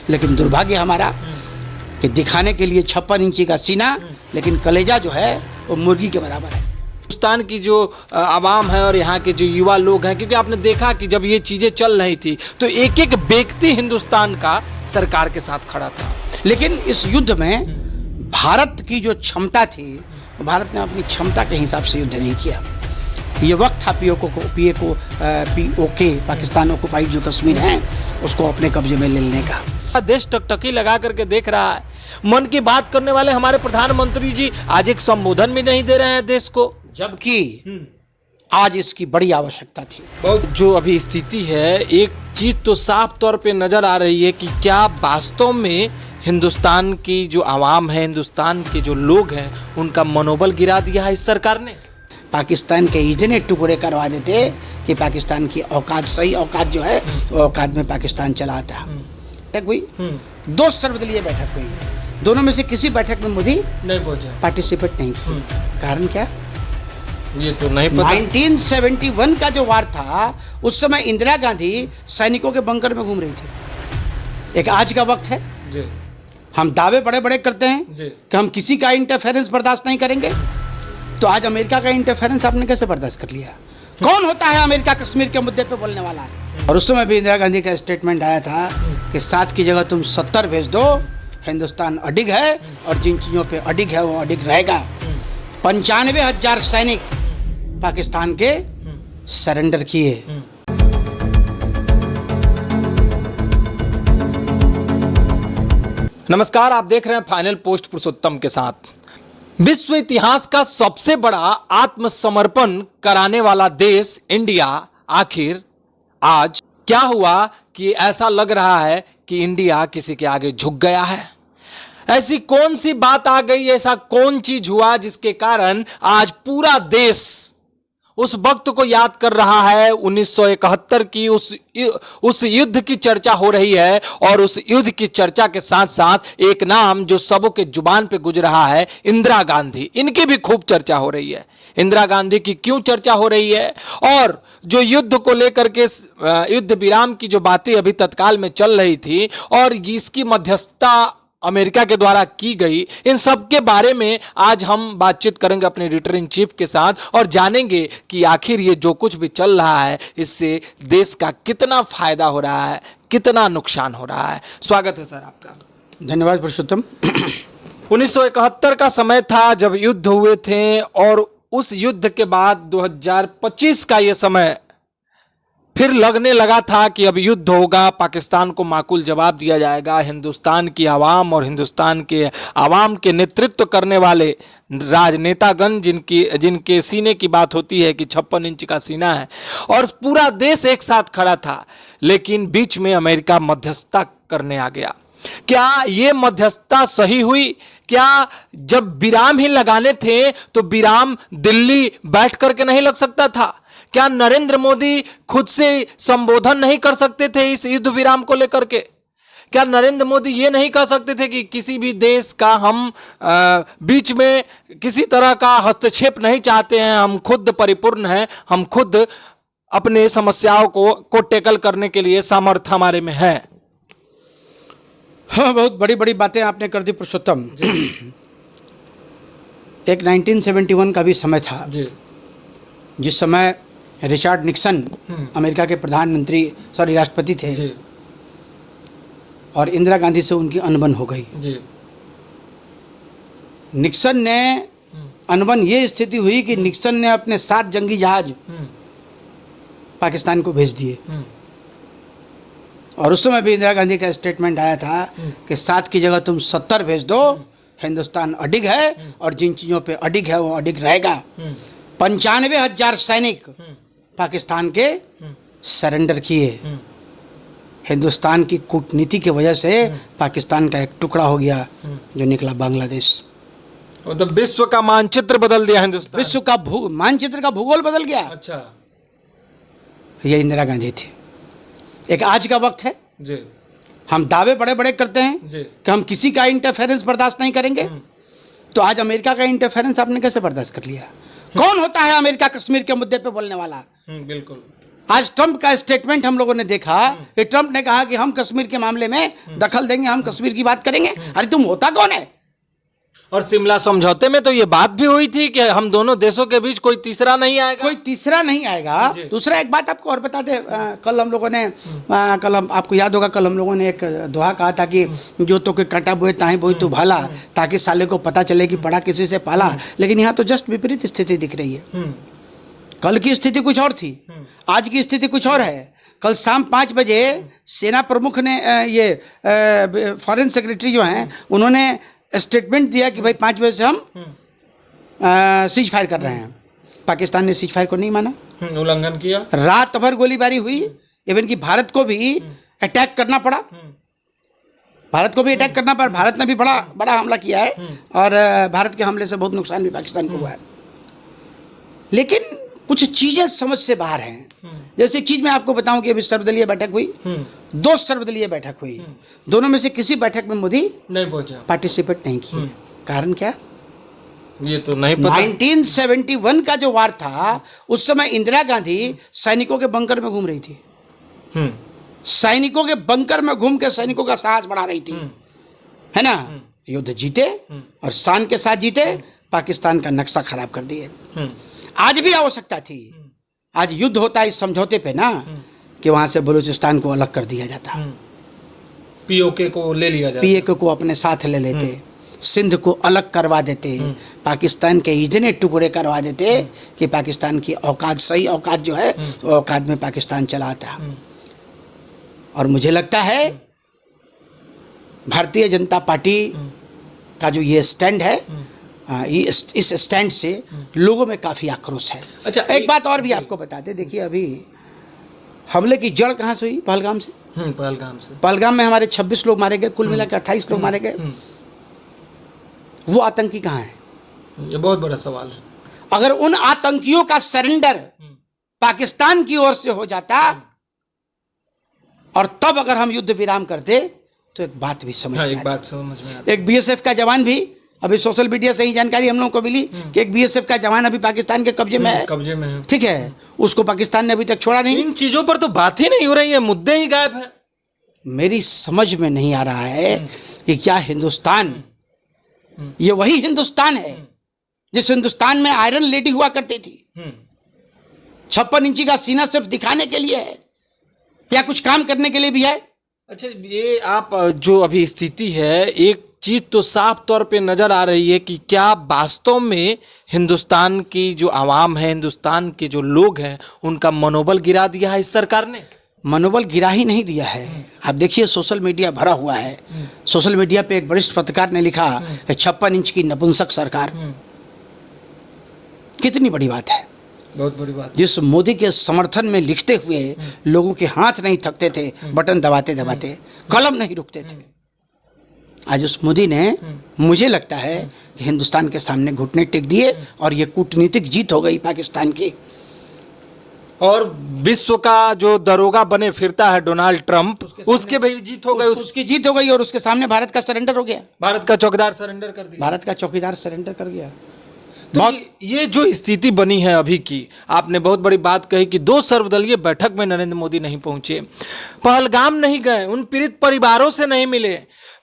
लेकिन दुर्भाग्य हमारा कि दिखाने के लिए 56 इंची का सीना, लेकिन कलेजा जो है वो मुर्गी के बराबर है। हिंदुस्तान की जो आवाम है और यहाँ के जो युवा लोग हैं, क्योंकि आपने देखा कि जब ये चीज़ें चल रही थी तो एक एक व्यक्ति हिंदुस्तान का सरकार के साथ खड़ा था। लेकिन इस युद्ध में भारत की जो क्षमता थी, भारत ने अपनी क्षमता के हिसाब से युद्ध नहीं किया। ये वक्त था POK पाकिस्तान ऑक्युपाइड जो कश्मीर है उसको अपने कब्जे में ले लेने का। देश टकटकी लगा करके देख रहा है। मन की बात करने वाले हमारे प्रधानमंत्री जी आज एक संबोधन भी नहीं दे रहे हैं देश को, जबकि आज इसकी बड़ी आवश्यकता थी। जो अभी स्थिति है, एक चीज तो साफ तौर पे नजर आ रही है कि क्या वास्तव में हिंदुस्तान की जो आवाम है, हिंदुस्तान के जो लोग हैं, उनका मनोबल गिरा दिया है इस सरकार ने। पाकिस्तान के इतने टुकड़े करवा देते कि पाकिस्तान की औकात, सही औकात जो है वो औकात में पाकिस्तान चला आता। बैठक हुई, 2 सर्वदलीय बैठक हुई, दोनों में से किसी बैठक में मोदी नहीं पहुंचा, पार्टिसिपेट नहीं किया। कारण क्या? ये तो नहीं पता। 1971 का जो वार था, उस समय इंदिरा गांधी सैनिकों के बंकर में घूम रही थी। एक आज का वक्त है जी। हम दावे बड़े बड़े करते हैं जी। कि हम किसी का इंटरफेरेंस बर्दाश्त नहीं करेंगे, तो आज अमेरिका का इंटरफेरेंस आपने कैसे बर्दाश्त कर लिया? कौन होता है अमेरिका कश्मीर के मुद्दे पे बोलने वाला? और उस समय भी इंदिरा गांधी का स्टेटमेंट आया था कि 7 की जगह तुम 70 भेज दो, हिंदुस्तान अडिग है और जिन चीज़ों पे अडिग है वो अडिग रहेगा। 95,000 सैनिक पाकिस्तान के सरेंडर किए। नमस्कार, आप देख रहे हैं फाइनल पोस्ट पुरुषोत्तम के साथ। विश्व इतिहास का सबसे बड़ा आत्मसमर्पण कराने वाला देश इंडिया, आखिर आज क्या हुआ कि ऐसा लग रहा है कि इंडिया किसी के आगे झुक गया है? ऐसी कौन सी बात आ गई, ऐसा कौन चीज हुआ जिसके कारण आज पूरा देश उस वक्त को याद कर रहा है? 1971 की उस युद्ध की चर्चा हो रही है, और उस युद्ध की चर्चा के साथ साथ एक नाम जो सबों के जुबान पे गुज रहा है, इंदिरा गांधी। इनकी भी खूब चर्चा हो रही है। इंदिरा गांधी की क्यों चर्चा हो रही है? और जो युद्ध को लेकर के युद्ध विराम की जो बातें अभी तत्काल में चल रही थी और इसकी मध्यस्थता अमेरिका के द्वारा की गई, इन सब के बारे में आज हम बातचीत करेंगे अपने एडिटर इन चीफ के साथ और जानेंगे कि आखिर ये जो कुछ भी चल रहा है इससे देश का कितना फायदा हो रहा है, कितना नुकसान हो रहा है। स्वागत है सर आपका। धन्यवाद पुरुषोत्तम। 1971 का समय था जब युद्ध हुए थे, और उस युद्ध के बाद 2025 का ये समय फिर लगने लगा था कि अब युद्ध होगा, पाकिस्तान को माकूल जवाब दिया जाएगा। हिंदुस्तान की आवाम और हिंदुस्तान के आवाम के नेतृत्व करने वाले राजनेतागण, जिनके सीने की बात होती है कि 56 इंच का सीना है, और पूरा देश एक साथ खड़ा था। लेकिन बीच में अमेरिका मध्यस्थता करने आ गया। क्या ये मध्यस्थता सही हुई? क्या जब विराम ही लगाने थे तो विराम दिल्ली बैठ करके नहीं लग सकता था? क्या नरेंद्र मोदी खुद से संबोधन नहीं कर सकते थे इस युद्ध विराम को लेकर के? क्या नरेंद्र मोदी ये नहीं कह सकते थे कि किसी भी देश का हम बीच में किसी तरह का हस्तक्षेप नहीं चाहते हैं, हम खुद परिपूर्ण हैं, हम खुद अपने समस्याओं को टैकल करने के लिए सामर्थ्य हमारे में है? हाँ, बहुत बड़ी बड़ी बातें आपने कर दी पुरुषोत्तम। एक 1971 का भी समय था जी, जिस समय रिचर्ड निक्सन अमेरिका के राष्ट्रपति थे जी, और इंदिरा गांधी से उनकी अनबन हो गई जी। निक्सन ने अनबन ये स्थिति हुई कि निक्सन ने अपने 7 जंगी जहाज पाकिस्तान को भेज दिए, और उस समय भी इंदिरा गांधी का स्टेटमेंट आया था कि 7 की जगह तुम 70 भेज दो, हिंदुस्तान अडिग है और जिन चीज़ों पे अडिग है वो अडिग रहेगा। 95,000 सैनिक पाकिस्तान के सरेंडर किए। हिंदुस्तान की कूटनीति की वजह से पाकिस्तान का एक टुकड़ा हो गया जो निकला बांग्लादेश। मतलब विश्व का मानचित्र बदल दिया हिंदुस्तान। विश्व का मानचित्र का भूगोल बदल गया। अच्छा, ये इंदिरा गांधी थी। एक आज का वक्त है जी। हम दावे बड़े बड़े करते हैं जी। कि हम किसी का इंटरफेरेंस बर्दाश्त नहीं करेंगे, तो आज अमेरिका का इंटरफेरेंस आपने कैसे बर्दाश्त कर लिया? कौन होता है अमेरिका कश्मीर के मुद्दे पे बोलने वाला? बिल्कुल। आज ट्रंप का स्टेटमेंट हम लोगों ने देखा कि ट्रंप ने कहा कि हम कश्मीर के मामले में दखल देंगे, हम कश्मीर की बात करेंगे। अरे तुम होता कौन है? और शिमला समझौते में तो ये बात भी हुई थी कि हम दोनों देशों के बीच कोई तीसरा नहीं आएगा, कोई तीसरा नहीं आएगा। दूसरा एक बात आपको और बता दे, कल हम लोगों ने आपको याद होगा, कल हम लोगों ने एक दोहा कहा था कि जो तो के कांटा बोए ताही बोई तू भाला, ताकि साले को पता चले कि पड़ा किसी से पाला। लेकिन यहाँ तो जस्ट विपरीत स्थिति दिख रही है। कल की स्थिति कुछ और थी, आज की स्थिति कुछ और है। कल शाम 5 बजे सेना प्रमुख ने ये फॉरेन सेक्रेटरी जो हैं उन्होंने स्टेटमेंट दिया कि भाई 5 बजे से हम सीज फायर कर रहे हैं। पाकिस्तान ने सीज फायर को नहीं माना, उल्लंघन किया, रात भर गोलीबारी हुई। इवन कि भारत को भी अटैक करना पड़ा, भारत को भी अटैक करना पड़ा। भारत ने भी बड़ा हमला किया है और भारत के हमले से बहुत नुकसान भी पाकिस्तान को हुआ है। लेकिन कुछ चीज़ें समझ से बाहर हैं। जैसे एक चीज़ मैं आपको बताऊं कि अभी सर्वदलीय बैठक हुई, 2 सर्वदलीय बैठक हुई, दोनों में से किसी बैठक में मोदी नहीं पहुंचा, पार्टिसिपेट नहीं किए। कारण क्या? ये तो नहीं पता। 1971 का जो वार था, उस समय इंदिरा गांधी सैनिकों के बंकर में घूम रही थी। सैनिकों के बंकर में घूम के सैनिकों का साहस बढ़ा रही थी, है ना। युद्ध जीते और शान के साथ जीते, पाकिस्तान का नक्शा खराब कर दिए। आज भी आवश्यकता थी, आज युद्ध होता है इस समझौते पे ना, कि वहां से बलूचिस्तान को अलग कर दिया जाता, पीओके को ले लिया जाता, पीओके को अपने साथ ले लेते, सिंध को अलग करवा देते, पाकिस्तान के इतने टुकड़े करवा देते कि पाकिस्तान की औकात, सही औकात जो है वो औकात में पाकिस्तान चला आता। और मुझे लगता है भारतीय जनता पार्टी का जो ये स्टैंड है, इस स्टैंड से लोगों में काफ़ी आक्रोश है। अच्छा, एक बात और भी आपको बता दें, देखिए अभी हमले की जड़ कहाँ से हुई? पहलगाम से। पहलगाम से। पहलगाम में हमारे 26 लोग मारे गए, कुल मिला के 28 लोग मारे गए। वो आतंकी कहाँ है? ये बहुत बड़ा सवाल है। अगर उन आतंकियों का सरेंडर पाकिस्तान की ओर से हो जाता और तब अगर हम युद्ध विराम करते तो एक बात भी समझ में आती। एक बीएसएफ का जवान भी, अभी सोशल मीडिया से ही जानकारी हम लोगों को मिली कि एक बीएसएफ का जवान अभी पाकिस्तान के कब्जे में है। ठीक है, उसको पाकिस्तान ने अभी तक छोड़ा नहीं। इन चीजों पर तो बात ही नहीं हो रही है, मुद्दे ही गायब है। मेरी समझ में नहीं आ रहा है कि क्या हिंदुस्तान ये वही हिंदुस्तान है जिस हिंदुस्तान में आयरन लेडी हुआ करती थी? 56 इंची का सीना सिर्फ दिखाने के लिए है या कुछ काम करने के लिए भी है? अच्छा, ये आप जो अभी स्थिति है, एक चीज तो साफ तौर पे नजर आ रही है कि क्या वास्तव में हिंदुस्तान की जो आवाम है, हिंदुस्तान के जो लोग हैं, उनका मनोबल गिरा दिया है इस सरकार ने? मनोबल गिरा ही नहीं दिया है। आप देखिए सोशल मीडिया भरा हुआ है। सोशल मीडिया पे एक वरिष्ठ पत्रकार ने लिखा 56 इंच की नपुंसक सरकार। कितनी बड़ी बात है, बहुत बड़ी बात। जिस मोदी के समर्थन में लिखते हुए लोगों के हाथ नहीं थकते थे, बटन दबाते दबाते, कलम नहीं रुकते थे, आज उस मोदी ने, मुझे लगता है कि हिंदुस्तान के सामने घुटने टेक दिए और ये कूटनीतिक जीत हो गई पाकिस्तान की। और विश्व का जो दरोगा बने फिरता है डोनाल्ड ट्रंप, उसके भी जीत हो गई, उसकी जीत हो गई और उसके सामने भारत का सरेंडर हो गया। भारत का चौकीदार सरेंडर कर दिया। भारत का चौकीदार सरेंडर कर गया। तो ये जो स्थिति बनी है अभी की, आपने बहुत बड़ी बात कही कि 2 सर्वदलीय बैठक में नरेंद्र मोदी नहीं पहुंचे, पहलगाम नहीं गए, उन पीड़ित परिवारों से नहीं मिले,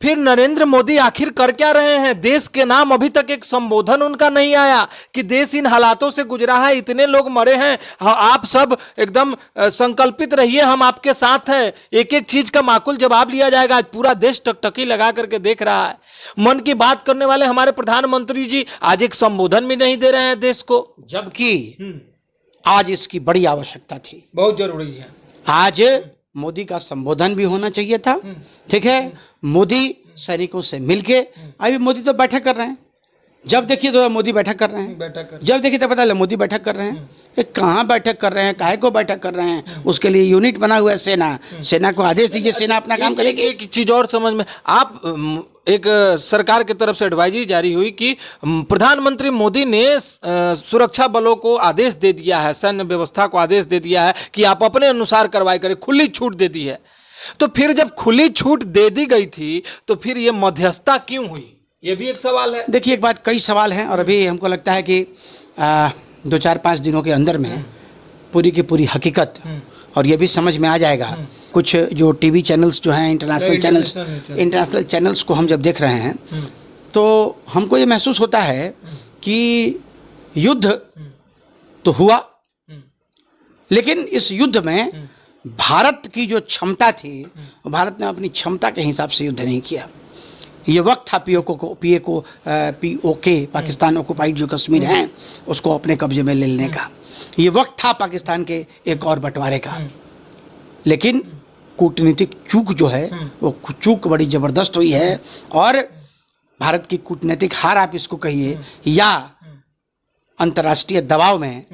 फिर नरेंद्र मोदी आखिर कर क्या रहे हैं? देश के नाम अभी तक एक संबोधन उनका नहीं आया कि देश इन हालातों से गुजरा है, इतने लोग मरे हैं, आप सब एकदम संकल्पित रहिए, हम आपके साथ हैं, एक एक चीज का माकूल जवाब लिया जाएगा। आज पूरा देश टकटकी लगा करके देख रहा है। मन की बात करने वाले हमारे प्रधानमंत्री जी आज एक संबोधन भी नहीं दे रहे हैं देश को, जबकि आज इसकी बड़ी आवश्यकता थी, बहुत जरूरी है। आज मोदी का संबोधन भी होना चाहिए था। ठीक है, मोदी सैनिकों से मिलके, अभी मोदी तो बैठक कर रहे हैं, जब देखिए तो मोदी बैठक कर रहे हैं, जब देखिए तो पता है मोदी बैठक कर रहे हैं। ये कहाँ बैठक कर रहे हैं, काहे को बैठक कर रहे हैं? उसके लिए यूनिट बना हुआ है सेना, सेना को आदेश दीजिए, सेना अपना काम करेगी। एक चीज और समझ में, आप एक सरकार की तरफ से एडवाइजरी जारी हुई कि प्रधानमंत्री मोदी ने सुरक्षा बलों को आदेश दे दिया है, सैन्य व्यवस्था को आदेश दे दिया है कि आप अपने अनुसार कार्रवाई करें, खुली छूट दे दी है। तो फिर जब खुली छूट दे दी गई थी तो फिर ये मध्यस्थता क्यों हुई? ये भी एक सवाल है। देखिए एक बात, कई सवाल हैं और अभी हमको लगता है कि 2-4-5 दिनों के अंदर में पूरी की पूरी हकीकत और ये भी समझ में आ जाएगा। कुछ जो टीवी चैनल्स जो हैं, इंटरनेशनल चैनल्स को हम जब देख रहे हैं तो हमको ये महसूस होता है कि युद्ध तो हुआ, लेकिन इस युद्ध में भारत की जो क्षमता थी, भारत ने अपनी क्षमता के हिसाब से युद्ध नहीं किया। ये वक्त था पीओके पाकिस्तान ऑक्युपाइड जो कश्मीर हैं उसको अपने कब्जे में ले लेने का। ये वक्त था पाकिस्तान के एक और बंटवारे का। लेकिन कूटनीतिक चूक जो है वो चूक बड़ी ज़बरदस्त हुई है और भारत की कूटनीतिक हार आप इसको कहिए या अंतर्राष्ट्रीय दबाव में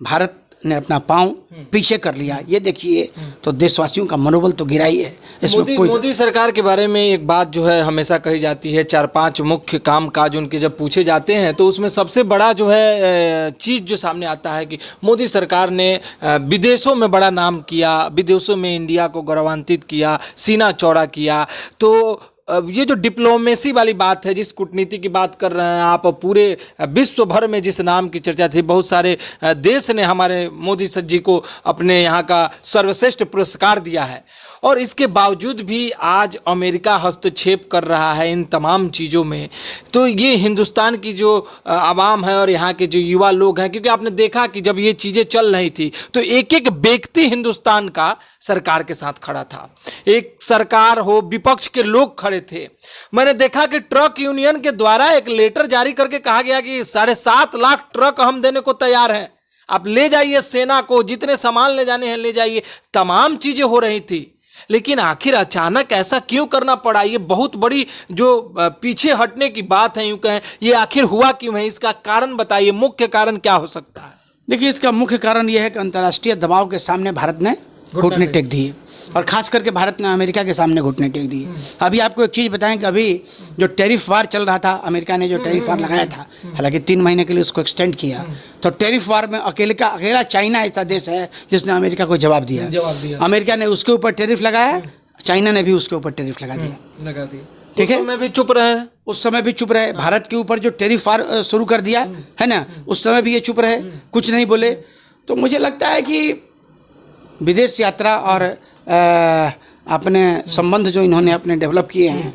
भारत ने अपना पांव पीछे कर लिया। ये देखिए तो देशवासियों का मनोबल तो गिरा ही है। इसमें मोदी सरकार के बारे में एक बात जो है हमेशा कही जाती है, 4-5 मुख्य काम काज उनके जब पूछे जाते हैं तो उसमें सबसे बड़ा जो है चीज़ जो सामने आता है कि मोदी सरकार ने विदेशों में बड़ा नाम किया, विदेशों में इंडिया को गौरवान्वित किया, सीना चौड़ा किया। तो ये जो डिप्लोमेसी वाली बात है, जिस कूटनीति की बात कर रहे हैं आप, पूरे विश्व भर में जिस नाम की चर्चा थी, बहुत सारे देश ने हमारे मोदी जी को अपने यहाँ का सर्वश्रेष्ठ पुरस्कार दिया है और इसके बावजूद भी आज अमेरिका हस्तक्षेप कर रहा है इन तमाम चीज़ों में। तो ये हिंदुस्तान की जो आवाम है और यहाँ के जो युवा लोग हैं, क्योंकि आपने देखा कि जब ये चीज़ें चल रही थी तो एक एक व्यक्ति हिंदुस्तान का सरकार के साथ खड़ा था। एक सरकार हो, विपक्ष के लोग खड़े थे। मैंने देखा कि ट्रक यूनियन के द्वारा एक लेटर जारी करके कहा गया कि 7.5 लाख ट्रक हम देने को तैयार हैं, आप ले जाइए, सेना को जितने सामान ले जाने हैं ले जाइए। तमाम चीज़ें हो रही थी, लेकिन आखिर अचानक ऐसा क्यों करना पड़ा? ये बहुत बड़ी जो पीछे हटने की बात है, यूं कहें, ये आखिर हुआ क्यों है? इसका कारण बताइए, मुख्य कारण क्या हो सकता है? देखिए, इसका मुख्य कारण यह है कि अंतर्राष्ट्रीय दबाव के सामने भारत ने घुटने टेक दिए और खास करके भारत ने अमेरिका के सामने घुटने टेक दिए। अभी आपको एक चीज़ बताएं कि अभी जो टैरिफ वार चल रहा था, अमेरिका ने जो टैरिफ वार लगाया था, हालांकि 3 महीने के लिए उसको एक्सटेंड किया, तो टैरिफ वार में अकेला चाइना ऐसा देश है जिसने अमेरिका को जवाब दिया। अमेरिका ने उसके ऊपर टैरिफ लगाया, चाइना ने भी उसके ऊपर टैरिफ लगा दिया। ठीक है, उस समय भी चुप रहे। भारत के ऊपर जो टैरिफ वार शुरू कर दिया है ना, उस समय भी ये चुप रहे, कुछ नहीं बोले। तो मुझे लगता है कि विदेश यात्रा और अपने संबंध जो इन्होंने अपने डेवलप किए हैं,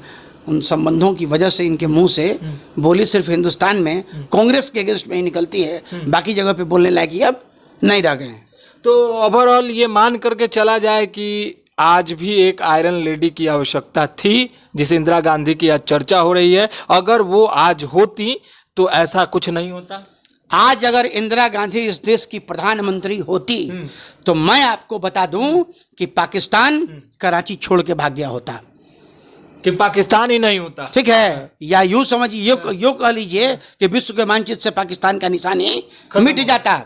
उन संबंधों की वजह से इनके मुंह से बोली सिर्फ हिंदुस्तान में कांग्रेस के अगेंस्ट में ही निकलती है, बाकी जगह पे बोलने लायक ही अब नहीं रह गए। तो ओवरऑल ये मान करके चला जाए कि आज भी एक आयरन लेडी की आवश्यकता थी, जिस इंदिरा गांधी की आज चर्चा हो रही है। अगर वो आज होती तो ऐसा कुछ नहीं होता। आज अगर इंदिरा गांधी इस देश की प्रधानमंत्री होती तो मैं आपको बता दूं कि पाकिस्तान कराची छोड़ के भाग गया होता, कि पाकिस्तान ही नहीं होता। ठीक है, या यूं समझिए, यूं कह लीजिए कि विश्व के मानचित्र से पाकिस्तान का निशान ही मिट जाता।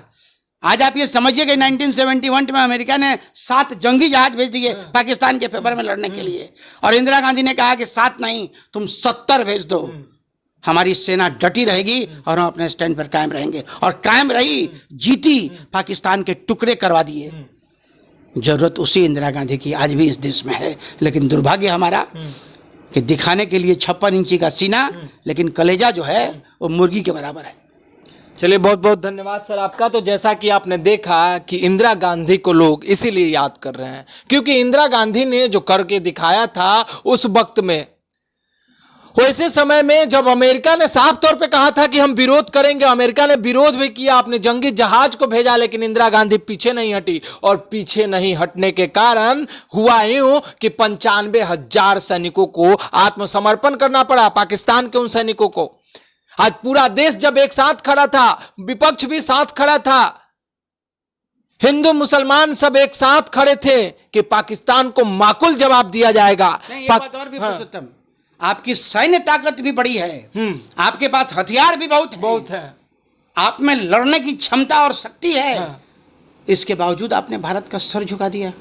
आज आप ये समझिए कि 1971 में अमेरिका ने 7 जंगी जहाज भेज दिए पाकिस्तान के फेवर में लड़ने के लिए, और इंदिरा गांधी ने कहा कि 7 नहीं, तुम 70 भेज दो, हमारी सेना डटी रहेगी और हम अपने स्टैंड पर कायम रहेंगे। और कायम रही, जीती, पाकिस्तान के टुकड़े करवा दिए। जरूरत उसी इंदिरा गांधी की आज भी इस देश में है, लेकिन दुर्भाग्य हमारा कि दिखाने के लिए 56 इंची का सीना, लेकिन कलेजा जो है वो मुर्गी के बराबर है। चलिए, बहुत बहुत धन्यवाद सर आपका। तो जैसा कि आपने देखा कि इंदिरा गांधी को लोग इसीलिए याद कर रहे हैं क्योंकि इंदिरा गांधी ने जो करके दिखाया था उस वक्त में, वैसे समय में जब अमेरिका ने साफ तौर पे कहा था कि हम विरोध करेंगे, अमेरिका ने विरोध भी किया, अपने जंगी जहाज को भेजा, लेकिन इंदिरा गांधी पीछे नहीं हटी। और पीछे नहीं हटने के कारण हुआ यूं कि 95,000 सैनिकों को आत्मसमर्पण करना पड़ा, पाकिस्तान के उन सैनिकों को। आज पूरा देश जब एक साथ खड़ा था, विपक्ष भी साथ खड़ा था, हिंदू मुसलमान सब एक साथ खड़े थे कि पाकिस्तान को माकूल जवाब दिया जाएगा। और भी पुरुषोत्तम, आपकी सैन्य ताकत भी बड़ी है, आपके पास हथियार भी बहुत है, आप में लड़ने की क्षमता और शक्ति है, इसके बावजूद आपने भारत का सर झुका दिया।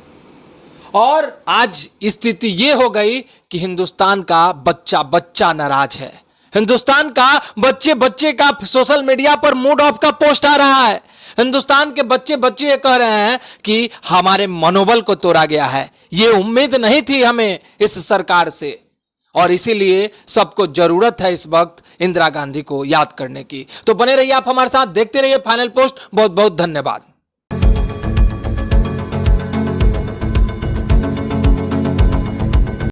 और आज स्थिति ये हो गई कि हिंदुस्तान का बच्चा बच्चा नाराज है, हिंदुस्तान का बच्चे बच्चे का सोशल मीडिया पर मूड ऑफ का पोस्ट आ रहा है, हिंदुस्तान के बच्चे बच्चे ये कह रहे हैं कि हमारे मनोबल को तोड़ा गया है। ये उम्मीद नहीं थी हमें इस सरकार से, और इसीलिए सबको जरूरत है इस वक्त इंदिरा गांधी को याद करने की। तो बने रहिए आप हमारे साथ, देखते रहिए फाइनल पोस्ट। बहुत बहुत धन्यवाद।